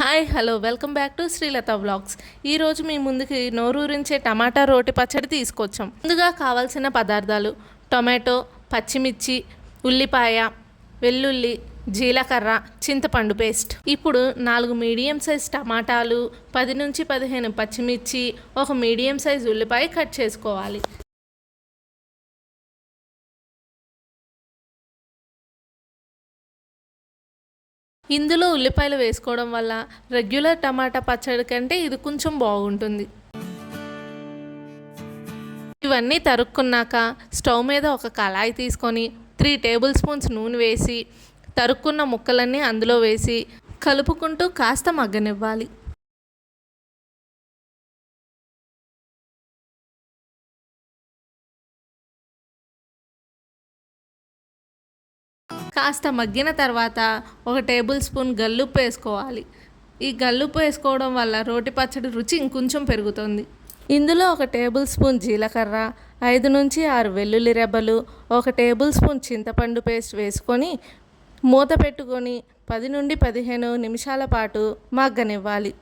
Hi hello welcome back to Srilatha vlogs. ఈరోజు మీ ముందుకి నోరూరించే టమాటా రోటి పచ్చడి తీసుకొచ్చాం. ముందుగా కావాల్సిన పదార్థాలు: టొమాటో, పచ్చిమిర్చి, ఉల్లిపాయ, వెల్లుల్లి, జీలకర్ర, చింతపండు పేస్ట్. ఇప్పుడు 4 మీడియం సైజ్ టమాటాలు, 10 నుంచి 15 పచ్చిమిర్చి, ఒక మీడియం సైజ్ ఉల్లిపాయ కట్ చేసుకోవాలి. ఇందులో ఉల్లిపాయలు వేసుకోవడం వల్ల రెగ్యులర్ టమాటా పచ్చడి కంటే ఇది కొంచెం బాగుంటుంది. ఇవన్నీ తరుక్కున్నాక స్టవ్ మీద ఒక కళాయి తీసుకొని 3 టేబుల్ స్పూన్స్ నూనె వేసి తరుక్కున్న ముక్కలన్నీ అందులో వేసి కలుపుకుంటూ కాస్త మగ్గనివ్వాలి. కాస్త మగ్గిన తర్వాత ఒక టేబుల్ స్పూన్ గల్లుప్పు వేసుకోవాలి. ఈ గల్లుప్పు వేసుకోవడం వల్ల రోటి పచ్చడి రుచి ఇంకొంచెం పెరుగుతుంది. ఇందులో ఒక టేబుల్ స్పూన్ జీలకర్ర, 5 నుంచి 6 వెల్లుల్లి రెబ్బలు, ఒక టేబుల్ స్పూన్ చింతపండు పేస్ట్ వేసుకొని మూత పెట్టుకొని 10 నుండి 15 నిమిషాల పాటు మగ్గనివ్వాలి.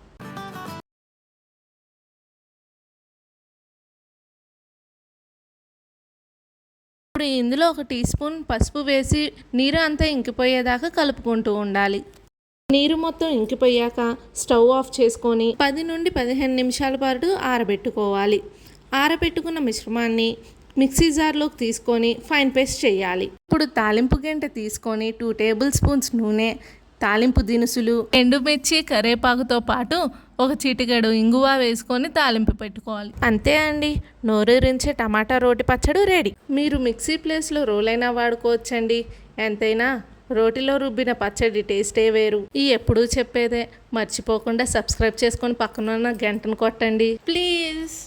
ఇప్పుడు ఇందులో ఒక టీ స్పూన్ పసుపు వేసి నీరు అంతా ఇంకిపోయేదాకా కలుపుకుంటూ ఉండాలి. నీరు మొత్తం ఇంకిపోయాక స్టవ్ ఆఫ్ చేసుకొని 10 నుండి 15 నిమిషాల పాటు ఆరబెట్టుకోవాలి. ఆరబెట్టుకున్న మిశ్రమాన్ని మిక్సీ జార్లోకి తీసుకొని ఫైన్ పేస్ట్ చేయాలి. ఇప్పుడు తాలింపు గంట తీసుకొని 2 టేబుల్ స్పూన్స్ నూనె, తాలింపు దినుసులు, ఎండుమిర్చి, కరివేపాకుతో పాటు ఒక చిటికెడు ఇంగువ వేసుకొని తాలింపు పెట్టుకోవాలి. అంతే అండి, నోరూరించే టమాటా రోటి పచ్చడి రెడీ. మీరు మిక్సీ ప్లేస్లో రోలైనా వాడుకోవచ్చండి. ఎంతైనా రోటిలో రుబ్బిన పచ్చడి టేస్టే వేరు. ఈ ఎప్పుడూ చెప్పేదే, మర్చిపోకుండా సబ్స్క్రైబ్ చేసుకొని పక్కన ఉన్న గంటను కొట్టండి ప్లీజ్.